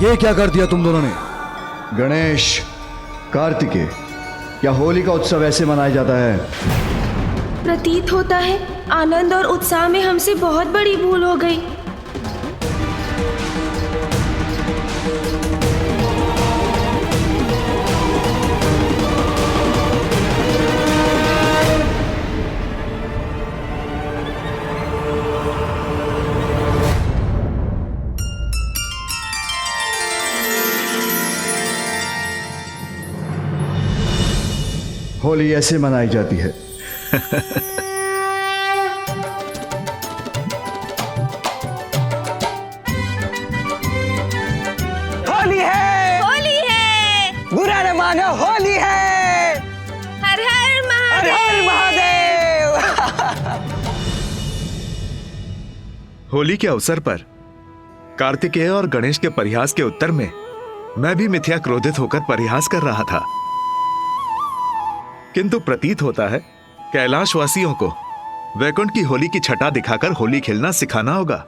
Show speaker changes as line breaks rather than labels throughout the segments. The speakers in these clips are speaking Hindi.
ये क्या कर दिया तुम दोनों ने?
गणेश, कार्तिकेय, क्या होली का उत्सव ऐसे मनाया जाता है?
प्रतीत होता है आनंद और उत्साह में हमसे बहुत बड़ी भूल हो गई।
होली ऐसे मनाई जाती है।
होली है,
होली है,
बुरा न मानो, होली है।
हर हर
हर हर
महादेव।
महादेव।
होली के अवसर पर कार्तिकेय और गणेश के परिहास के उत्तर में मैं भी मिथ्या क्रोधित होकर परिहास कर रहा था, किंतु प्रतीत होता है कैलाशवासियों को वैकुंठ की होली की छटा दिखाकर होली खेलना सिखाना होगा।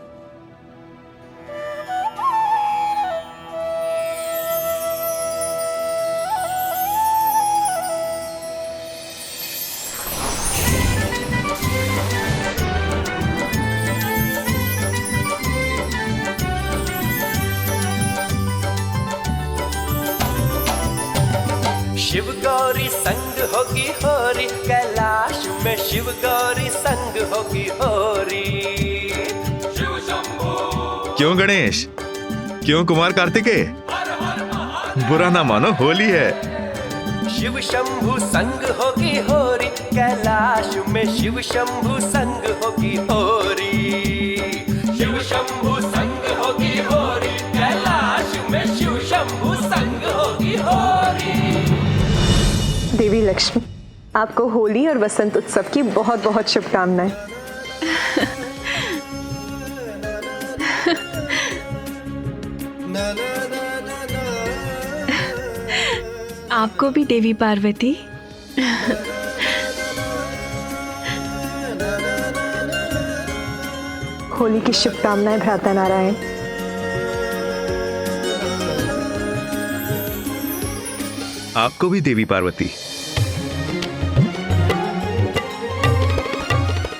शिव गौरी संग होगी होरी, कैलाश में शिव गौरी संग होगी होरी। शिव शंभो।
क्यों गणेश, क्यों कुमार कार्तिकेय? बुरा ना मानो, होली है।
शिव शंभु संग होगी होरी, कैलाश में शिव शंभु संग होगी होरी। शिव शंभु संग होगी होरी, कैलाश में शिव शंभु संग होगी होरी।
देवी लक्ष्मी, आपको होली और वसंत उत्सव की बहुत बहुत शुभकामनाएं।
आपको भी देवी पार्वती।
होली की शुभकामनाएं भ्राता नारायण।
आपको भी देवी पार्वती।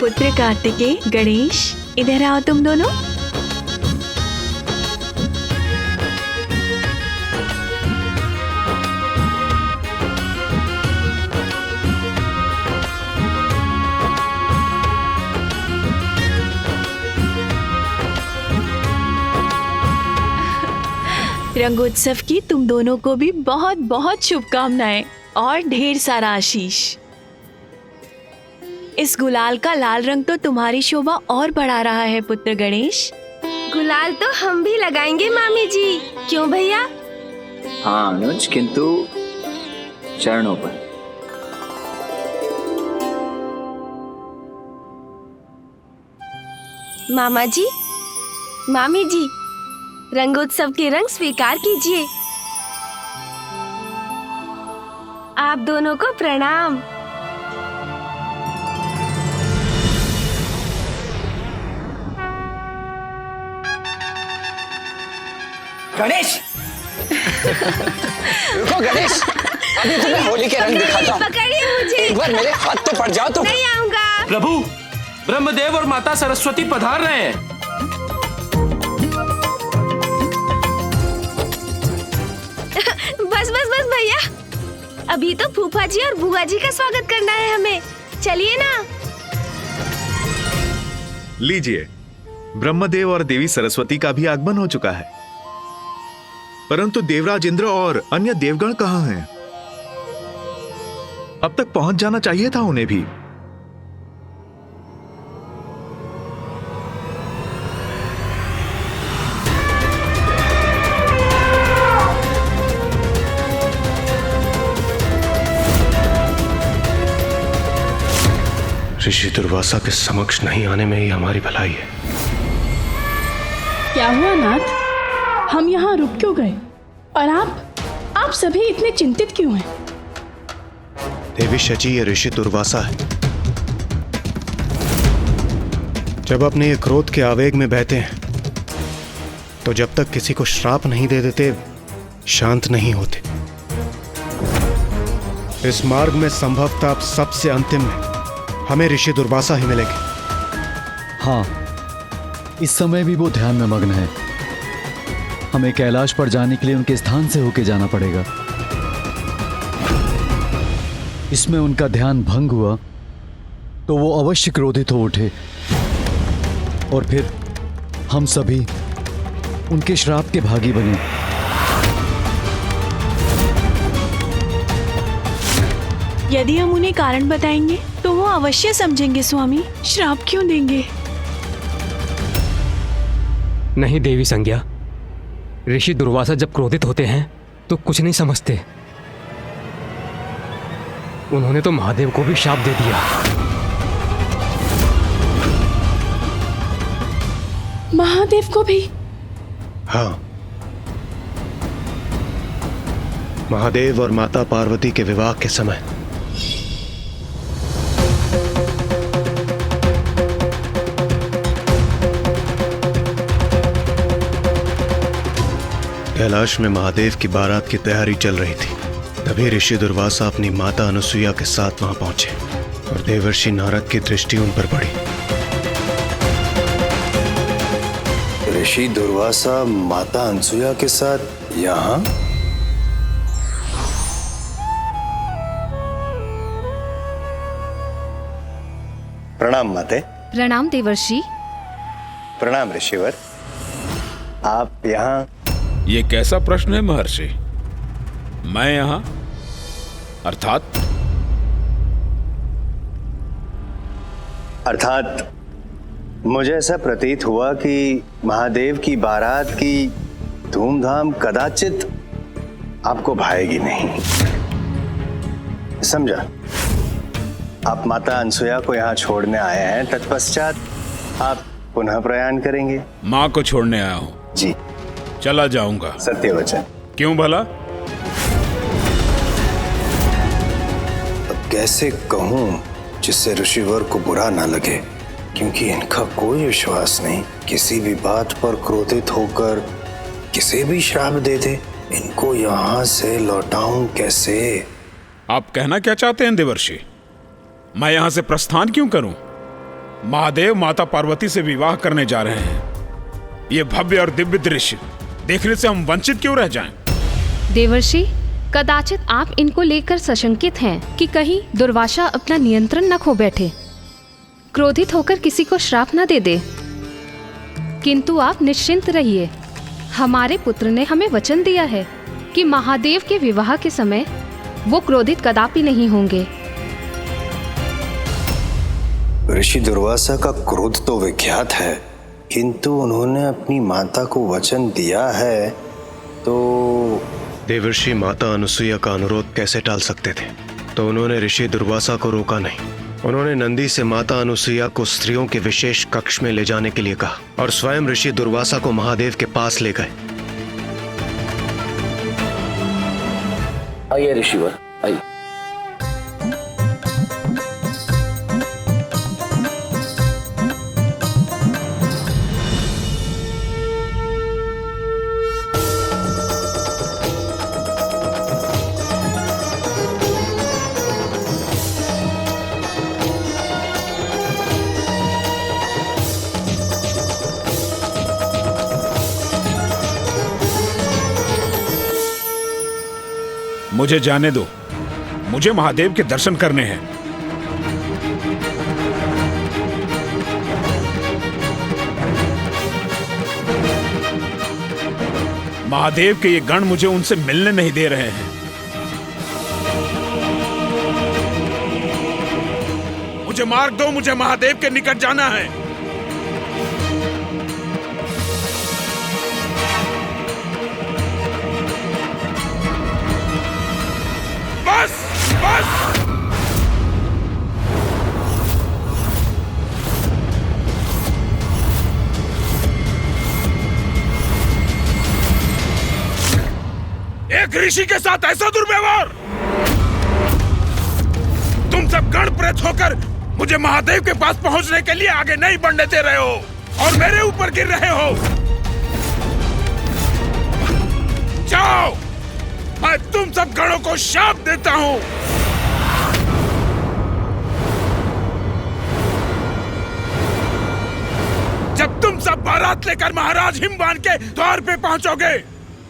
पुत्र कार्तिकेय, गणेश, इधर आओ तुम दोनों। रंगोत्सव की तुम दोनों को भी बहुत बहुत शुभकामनाएं और ढेर सारा आशीष। इस गुलाल का लाल रंग तो तुम्हारी शोभा और बढ़ा रहा है पुत्र गणेश।
गुलाल तो हम भी लगाएंगे मामी जी, क्यों भैया?
हाँ अनुज, किंतु चरणों पर।
मामा जी, मामी जी, रंगोत्सव के रंग स्वीकार कीजिए। आप दोनों को प्रणाम।
गणेश, रुको गणेश, अभी तुम्हें होली के रंग दिखाता हूँ।
पकड़िए मुझे।
एक बार मेरे हाथ तो पड़ जाओ तुम।
नहीं आऊंगा।
प्रभु, ब्रह्मदेव और माता सरस्वती पधार रहे हैं।
बस बस बस भैया, अभी तो फूफा जी और बुआ जी का स्वागत करना है हमें। चलिए ना।
लीजिए, ब्रह्मदेव और देवी सरस्वती का भी आगमन हो चुका है, परंतु देवराज इंद्र और अन्य देवगण कहाँ हैं? अब तक पहुंच जाना चाहिए था उन्हें भी।
ऋषि दुर्वासा के समक्ष नहीं आने में ही हमारी भलाई है।
क्या हुआ नाथ, हम यहाँ रुक क्यों गए? और आप सभी इतने चिंतित क्यों हैं?
देवी शची, ये ऋषि दुर्वासा है। जब अपने ये क्रोध के आवेग में बहते हैं तो जब तक किसी को श्राप नहीं दे देते शांत नहीं होते। इस मार्ग में संभवतः अब सबसे अंतिम में हमें ऋषि दुर्वासा ही मिलेंगे।
हाँ, इस समय भी वो ध्यान में मग्न है। हमें कैलाश पर जाने के लिए उनके स्थान से होके जाना पड़ेगा। इसमें उनका ध्यान भंग हुआ तो वो अवश्य क्रोधित हो उठे और फिर हम सभी उनके श्राप के भागी बने।
यदि हम उन्हें कारण बताएंगे तो वो अवश्य समझेंगे स्वामी। श्राप क्यों देंगे?
नहीं देवी संज्ञा, ऋषि दुर्वासा जब क्रोधित होते हैं तो कुछ नहीं समझते। उन्होंने तो महादेव को भी शाप दे दिया।
महादेव को भी?
हाँ, महादेव और माता पार्वती के विवाह के समय कैलाश में महादेव की बारात की तैयारी चल रही थी। तभी ऋषि दुर्वासा अपनी माता अनुसुईया के साथ वहां पहुंचे और देवर्षि नारद की दृष्टि उन पर पड़ी।
ऋषि दुर्वासा माता अनुसुईया के साथ यहाँ? प्रणाम माते।
प्रणाम देवर्षि।
प्रणाम ऋषिवर। आप यहाँ?
ये कैसा प्रश्न है महर्षि? मैं यहाँ
अर्थात मुझे ऐसा प्रतीत हुआ कि महादेव की बारात की धूमधाम कदाचित आपको भाएगी नहीं। समझा, आप माता अनुसुईया को यहाँ छोड़ने आए हैं, तत्पश्चात आप पुनः प्रयाण करेंगे।
माँ को छोड़ने आया हूँ
जी।
चला जाऊंगा।
सत्य वचन।
क्यों भला?
अब कैसे कहूं जिससे ऋषिवर को बुरा ना लगे, क्योंकि इनका कोई विश्वास नहीं। किसी भी बात पर क्रोधित होकर किसे भी श्राप दे दे। इनको यहाँ से लौटाऊं कैसे?
आप कहना क्या चाहते हैं देवर्षि? मैं यहाँ से प्रस्थान क्यों करूं? महादेव माता पार्वती से विवाह करने जा रहे हैं। ये भव्य और दिव्य दृश्य देखने से हम वंचित क्यों रह जाएं?
देवर्षि, कदाचित आप इनको लेकर सशंकित हैं कि कहीं दुर्वासा अपना नियंत्रण न खो बैठे, क्रोधित होकर किसी को श्राप न दे दे। किंतु आप निश्चिंत रहिए, हमारे पुत्र ने हमें वचन दिया है कि महादेव के विवाह के समय वो क्रोधित कदापि नहीं होंगे।
ऋषि दुर्वासा का क्रोध तो विख्यात है, किंतु उन्होंने अपनी माता को वचन दिया है तो
देवर्षि माता अनुसुईया का अनुरोध कैसे टाल सकते थे? तो उन्होंने ऋषि दुर्वासा को रोका नहीं। उन्होंने नंदी से माता अनुसुईया को स्त्रियों के विशेष कक्ष में ले जाने के लिए कहा और स्वयं ऋषि दुर्वासा को महादेव के पास ले गए।
आइए ऋषिवर, आइए।
मुझे जाने दो, मुझे महादेव के दर्शन करने हैं। महादेव के ये गण मुझे उनसे मिलने नहीं दे रहे हैं। मुझे मार्ग दो, मुझे महादेव के निकट जाना है। बस बस। एक ऋषि के साथ ऐसा दुर्व्यवहार! तुम सब गण प्रेत होकर मुझे महादेव के पास पहुंचने के लिए आगे नहीं बढ़ने दे रहे हो और मेरे ऊपर गिर रहे हो। जाओ, मैं तुम सब गणों को शाप देता हूं। जब तुम सब बारात लेकर महाराज हिमवान के द्वार पे पहुंचोगे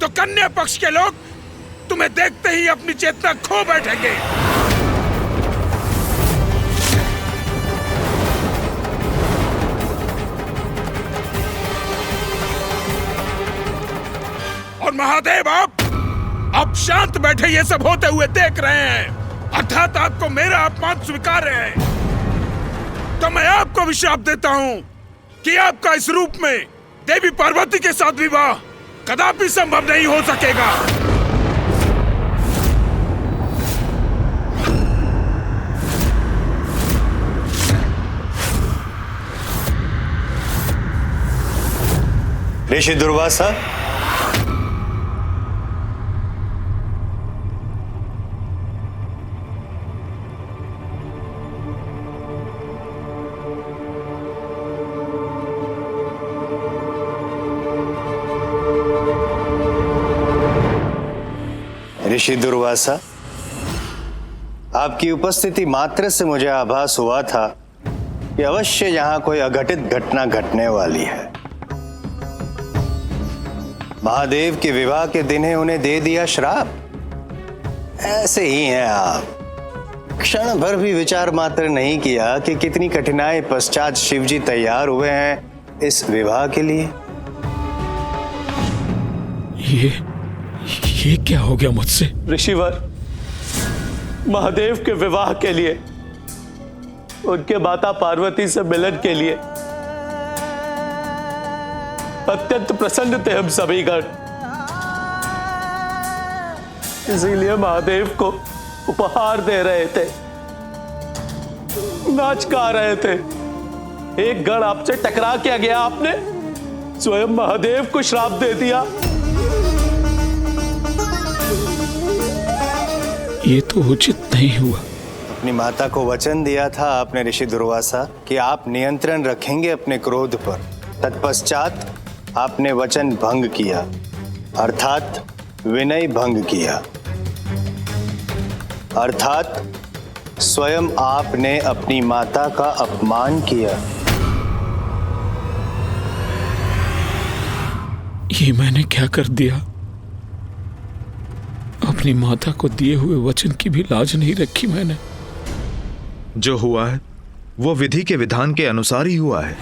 तो कन्या पक्ष के लोग तुम्हें देखते ही अपनी चेतना खो बैठेंगे। और महादेव आप शांत बैठे ये सब होते हुए देख रहे हैं, अर्थात आपको मेरा अपमान स्वीकार है। तो मैं आपको भी श्राप देता हूं कि आपका इस रूप में देवी पार्वती के साथ विवाह कदापि संभव नहीं हो सकेगा।
ऋषि दुर्वासा, ऋषि दुर्वासा, आपकी उपस्थिति मात्र से मुझे आभास हुआ था कि अवश्य यहां कोई अघटित घटना घटने वाली है। महादेव के विवाह के दिन ही उन्हें दे दिया श्राप। ऐसे ही हैं आप। क्षण भर भी विचार मात्र नहीं किया कि कितनी कठिनाई पश्चात शिवजी तैयार हुए हैं इस विवाह के लिए।
ये क्या हो गया मुझसे?
ऋषिवर, महादेव के विवाह के लिए, उनके माता पार्वती से मिलन के लिए अत्यंत प्रसन्न थे हम सभी गण। इसीलिए महादेव को उपहार दे रहे थे, नाच गा रहे थे। एक गण आपसे टकरा क्या गया, आपने स्वयं महादेव को श्राप दे दिया।
ये तो उचित नहीं हुआ।
अपनी माता को वचन दिया था आपने ऋषि दुर्वासा कि आप नियंत्रण रखेंगे अपने क्रोध पर। तत्पश्चात आपने वचन भंग किया, अर्थात विनय भंग किया। अर्थात स्वयं आपने अपनी माता का अपमान किया।
ये मैंने क्या कर दिया? अपनी माता को दिए हुए वचन की भी लाज नहीं रखी मैंने।
जो हुआ है वो विधि के विधान के अनुसार ही हुआ है।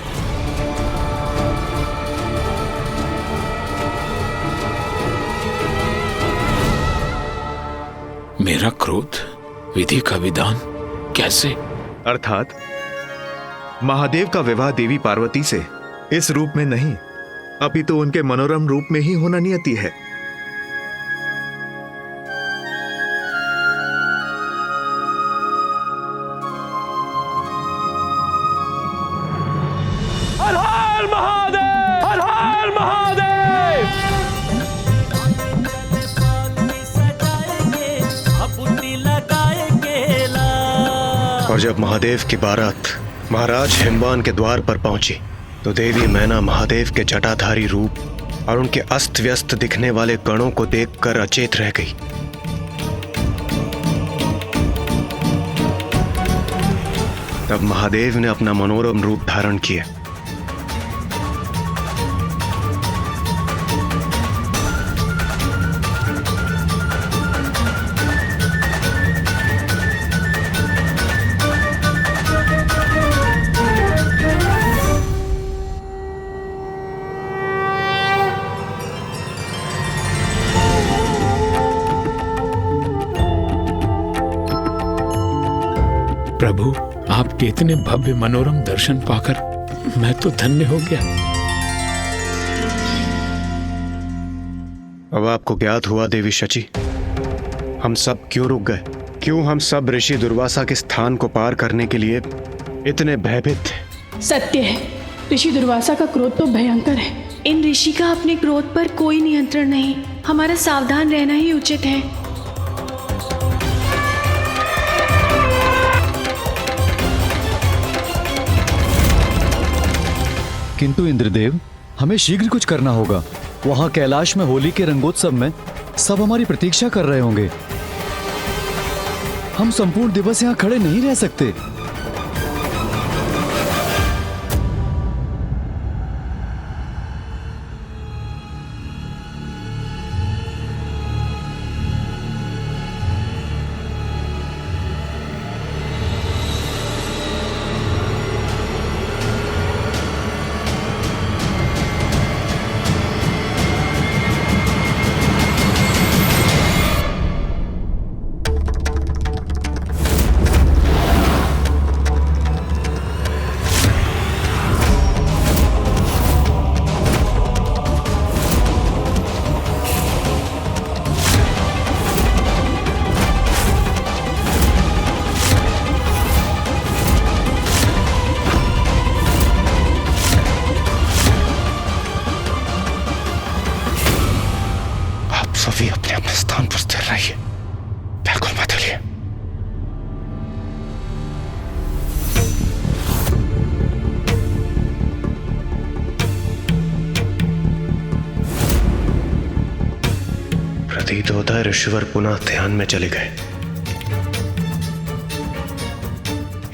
मेरा क्रोध विधि का विधान कैसे?
अर्थात महादेव का विवाह देवी पार्वती से इस रूप में नहीं, अपितु उनके मनोरम रूप में ही होना नियति है।
हर हर महादेव, हर हर महादेव।
और जब महादेव की बारात महाराज हिमवान के द्वार पर पहुंची तो देवी मैना महादेव के जटाधारी रूप और उनके अस्त व्यस्त दिखने वाले गणों को देखकर अचेत रह गई। तब महादेव ने अपना मनोरम रूप धारण किया।
प्रभु, आपके इतने भव्य मनोरम दर्शन पाकर मैं तो धन्य हो गया।
अब आपको ज्ञात हुआ देवी शची, हम सब क्यों रुक गए, क्यों हम सब ऋषि दुर्वासा के स्थान को पार करने के लिए इतने भयभीत थे।
सत्य है, ऋषि दुर्वासा का क्रोध तो भयंकर है।
इन ऋषि का अपने क्रोध पर कोई नियंत्रण नहीं। हमारा सावधान रहना ही उचित है।
किंतु इंद्रदेव, हमें शीघ्र कुछ करना होगा। वहां कैलाश में होली के रंगोत्सव में सब हमारी प्रतीक्षा कर रहे होंगे। हम संपूर्ण दिवस यहाँ खड़े नहीं रह सकते।
सभी अपने अपने स्थान पर स्थिर रहिए, बिल्कुल मत हिलिए। प्रतीत होता है ऋषिवर पुनः ध्यान में चले गए।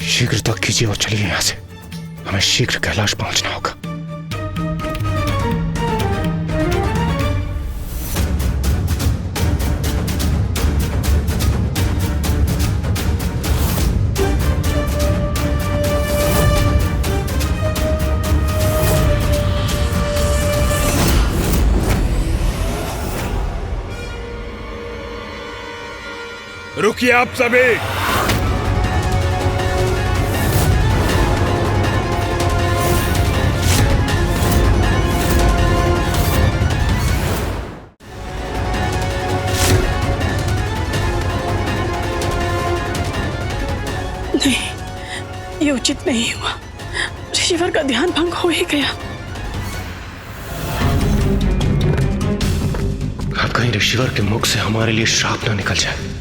शीघ्र तक कीजिए और चलिए यहां से। हमें शीघ्र कैलाश पहुंचना होगा।
रुकिए आप सभी।
नहीं, ये उचित नहीं हुआ। ऋषिवर का ध्यान भंग हो ही गया।
अब कहीं ऋषिवर के मुख से हमारे लिए श्राप ना निकल जाए।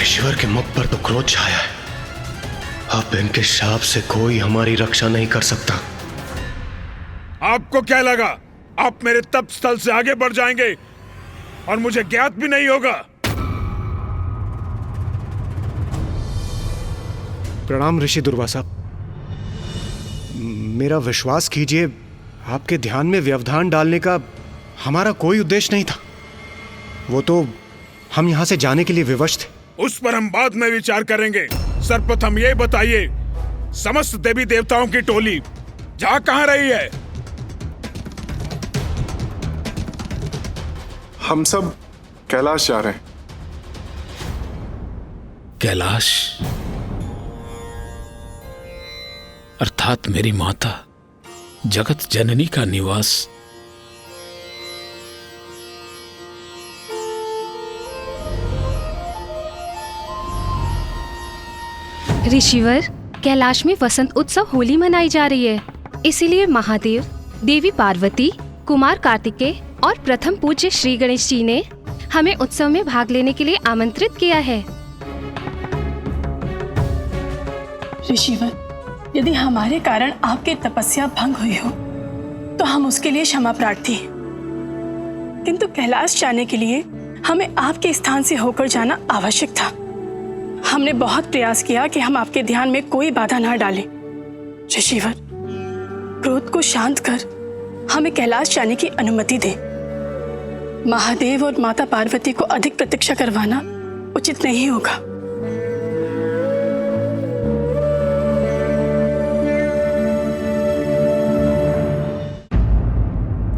ईश्वर के मुख पर तो क्रोध छाया है। अब इनके शाप से कोई हमारी रक्षा नहीं कर सकता।
आपको क्या लगा आप मेरे तप स्थल से आगे बढ़ जाएंगे और मुझे ज्ञात भी नहीं होगा?
प्रणाम ऋषि दुर्वासा। मेरा विश्वास कीजिए, आपके ध्यान में व्यवधान डालने का हमारा कोई उद्देश्य नहीं था। वो तो हम यहां से जाने के लिए विवश थे।
उस पर हम बाद में विचार करेंगे। सर्वप्रथम ये बताइए, समस्त देवी देवताओं की टोली जा कहां रही है?
हम सब कैलाश जा रहे हैं।
कैलाश अर्थात मेरी माता जगत जननी का निवास।
ऋषिवर, कैलाश में वसंत उत्सव होली मनाई जा रही है। इसीलिए महादेव, देवी पार्वती, कुमार कार्तिकेय और प्रथम पूज्य श्री गणेश जी ने हमें उत्सव में भाग लेने के लिए आमंत्रित किया है।
ऋषिवर, यदि हमारे कारण आपकी तपस्या भंग हुई हो तो हम उसके लिए क्षमा प्रार्थी हैं। किंतु कैलाश जाने के लिए हमें आपके स्थान से होकर जाना आवश्यक था। हमने बहुत प्रयास किया कि हम आपके ध्यान में कोई बाधा ना डालें। ऋषिवर, क्रोध को शांत कर हमें कैलाश जाने की अनुमति दें। महादेव और माता पार्वती को अधिक प्रतीक्षा करवाना उचित नहीं होगा।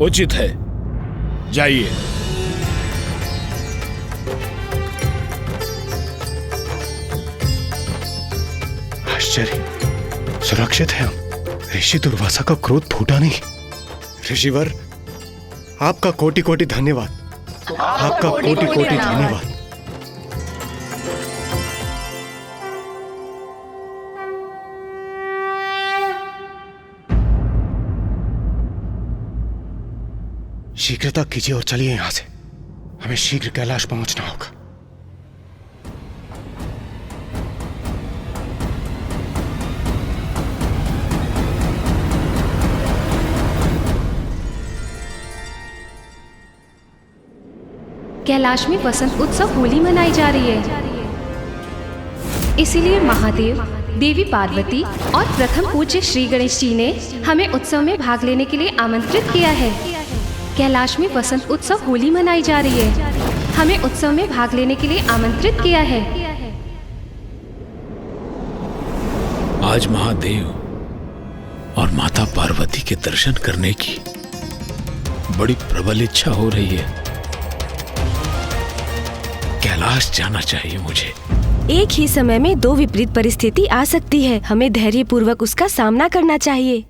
उचित है। जाइए।
आश्चर्य, सुरक्षित है हम। ऋषि दुर्वासा का क्रोध फूटा नहीं। ऋषिवर, आपका कोटि कोटि धन्यवाद। आपका कोटि कोटि धन्यवाद। शीघ्रता कीजिए और चलिए यहां से। हमें शीघ्र कैलाश पहुंचना होगा।
कैलाश में वसंत उत्सव होली मनाई जा रही है। इसीलिए महादेव, देवी पार्वती और प्रथम पूज्य श्री गणेश जी ने हमें उत्सव में भाग लेने के लिए आमंत्रित किया है। कैलाश में वसंत उत्सव होली मनाई जा रही है। हमें उत्सव में भाग लेने के लिए आमंत्रित किया है।
आज महादेव और माता पार्वती के दर्शन करने की बड़ी प्रबल इच्छा हो रही है। कैलाश जाना चाहिए मुझे।
एक ही समय में दो विपरीत परिस्थिति आ सकती है। हमें धैर्यपूर्वक उसका सामना करना चाहिए।